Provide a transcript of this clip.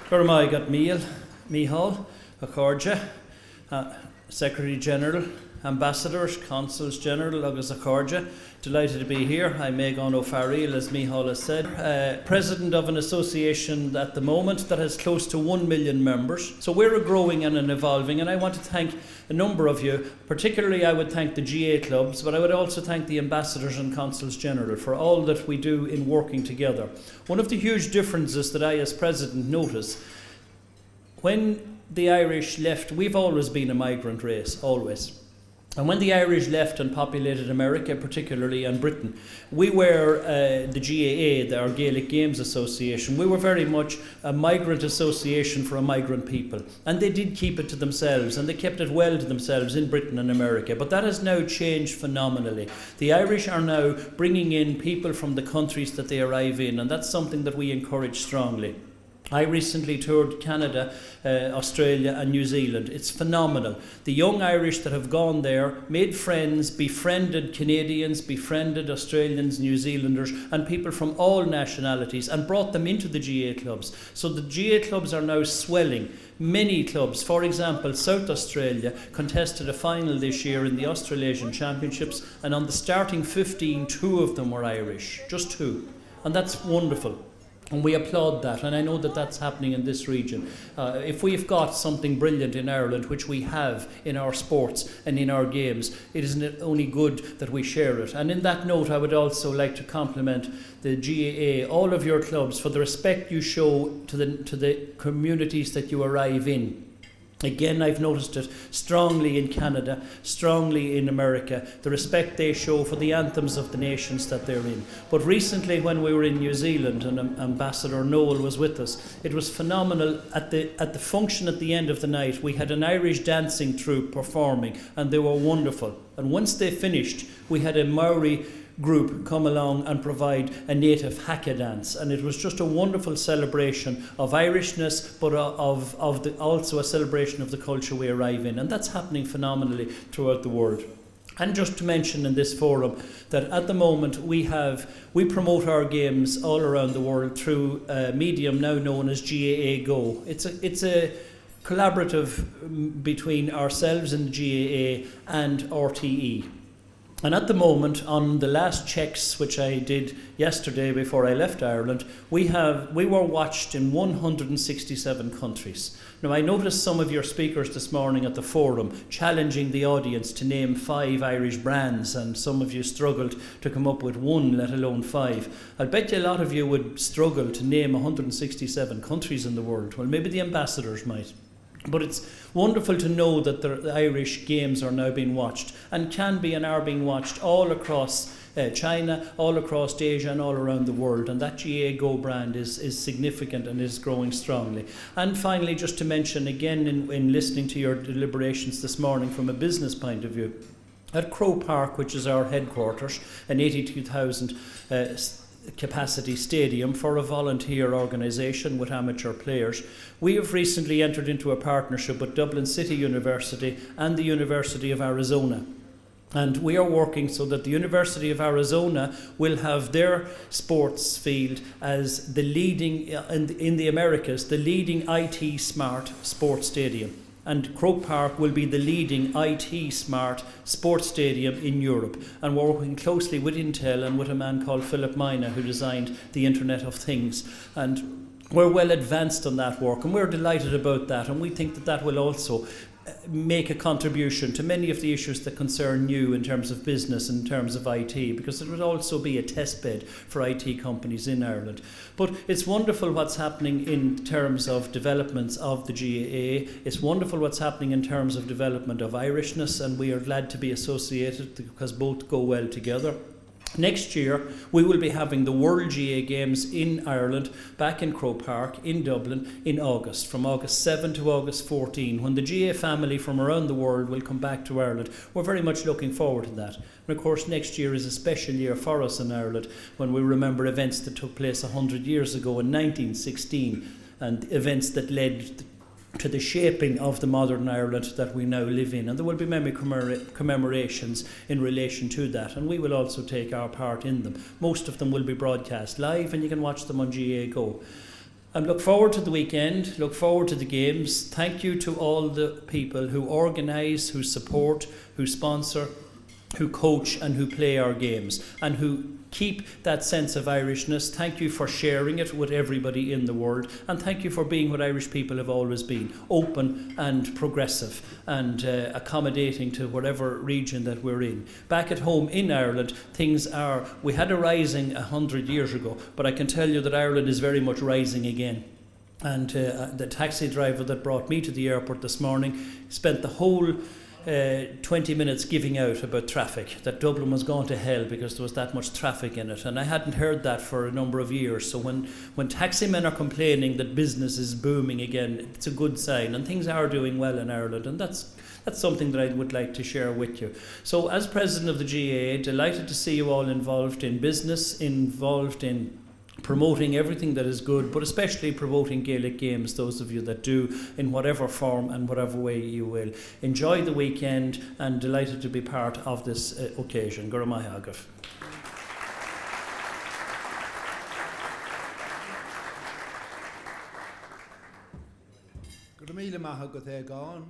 Gurmai got Mihal, Accordia, Secretary General, Ambassadors, Consuls General, agus Accordia. Delighted to be here. I'm Aogán Ó Fearghail, as Mihal has said, President of an association at the moment that has close to 1 million members. So we're a growing and an evolving, and I want to thank a number of you. Particularly I would thank the GAA clubs, but I would also thank the Ambassadors and Consuls General for all that we do in working together. One of the huge differences that I as President notice, when the Irish left, we've always been a migrant race, always. And when the Irish left and populated America, particularly, and Britain, we were the GAA, our Gaelic Games Association. We were very much a migrant association for a migrant people. And they did keep it to themselves, and they kept it well to themselves in Britain and America. But that has now changed phenomenally. The Irish are now bringing in people from the countries that they arrive in, and that's something that we encourage strongly. I recently toured Canada, Australia and New Zealand. It's phenomenal. The young Irish that have gone there made friends, befriended Canadians, befriended Australians, New Zealanders and people from all nationalities and brought them into the GAA clubs. So the GAA clubs are now swelling. Many clubs, for example, South Australia contested a final this year in the Australasian Championships, and on the starting 15, 2 of them were Irish, just 2. And that's wonderful. And we applaud that, and I know that that's happening in this region. If we've got something brilliant in Ireland, which we have in our sports and in our games, it is only good that we share it. And in that note, I would also like to compliment the GAA, all of your clubs, for the respect you show to the communities that you arrive in. Again, I've noticed it strongly in Canada, strongly in America, the respect they show for the anthems of the nations that they're in. But recently when we were in New Zealand and Ambassador Noel was with us, it was phenomenal. At the function at the end of the night, we had an Irish dancing troupe performing, and they were wonderful. And once they finished, we had a Maori group come along and provide a native haka dance, and it was just a wonderful celebration of Irishness, but also a celebration of the culture we arrive in, and that's happening phenomenally throughout the world. And just to mention in this forum that at the moment we promote our games all around the world through a medium now known as GAAGo. It's a collaborative between ourselves and the GAA and RTE. And at the moment, on the last checks which I did yesterday before I left Ireland, we were watched in 167 countries. Now, I noticed some of your speakers this morning at the forum challenging the audience to name 5 Irish brands, and some of you struggled to come up with 1, let alone 5. I'll bet you a lot of you would struggle to name 167 countries in the world. Well, maybe the ambassadors might. But it's wonderful to know that the Irish games are now being watched, and can be and are being watched all across China, all across Asia and all around the world, and that GAAGo brand is significant and is growing strongly. And finally, just to mention again, in listening to your deliberations this morning from a business point of view, at Croke Park, which is our headquarters, an 82,000 capacity stadium for a volunteer organisation with amateur players, we have recently entered into a partnership with Dublin City University and the University of Arizona. And we are working so that the University of Arizona will have their sports field as the leading, in the Americas, the leading IT smart sports stadium. And Croke Park will be the leading IT smart sports stadium in Europe. And we're working closely with Intel and with a man called Philip Mina, who designed the Internet of Things. And we're well advanced on that work, and we're delighted about that. And we think that that will also make a contribution to many of the issues that concern you in terms of business, in terms of IT, because it would also be a test bed for IT companies in Ireland. But it's wonderful what's happening in terms of developments of the GAA. It's wonderful what's happening in terms of development of Irishness, and we are glad to be associated because both go well together. Next year, we will be having the World GAA Games in Ireland, back in Croke Park, in Dublin, in August, from August 7 to August 14, when the GAA family from around the world will come back to Ireland. We're very much looking forward to that. And of course, next year is a special year for us in Ireland, when we remember events that took place 100 years ago in 1916, and events that led to the shaping of the modern Ireland that we now live in. And there will be many commemorations in relation to that, and we will also take our part in them. Most of them will be broadcast live, and you can watch them on GAAGo. And look forward to the weekend, look forward to the games. Thank you to all the people who organise, who support, who sponsor, who coach and who play our games and who keep that sense of Irishness. Thank you for sharing it with everybody in the world, and thank you for being what Irish people have always been, open and progressive and accommodating to whatever region that we're in. Back at home in Ireland, we had a rising 100 years ago, but I can tell you that Ireland is very much rising again. And the taxi driver that brought me to the airport this morning spent the whole 20 minutes giving out about traffic, that Dublin was going to hell because there was that much traffic in it, and I hadn't heard that for a number of years. So when taxi men are complaining that business is booming again, it's a good sign, and things are doing well in Ireland, and that's something that I would like to share with you. So as president of the GAA, delighted to see you all involved in business, involved in promoting everything that is good, but especially promoting Gaelic Games, those of you that do, in whatever form and whatever way you will. Enjoy the weekend, and delighted to be part of this occasion. Gura maith agah. Gura míle maith agat Aogán.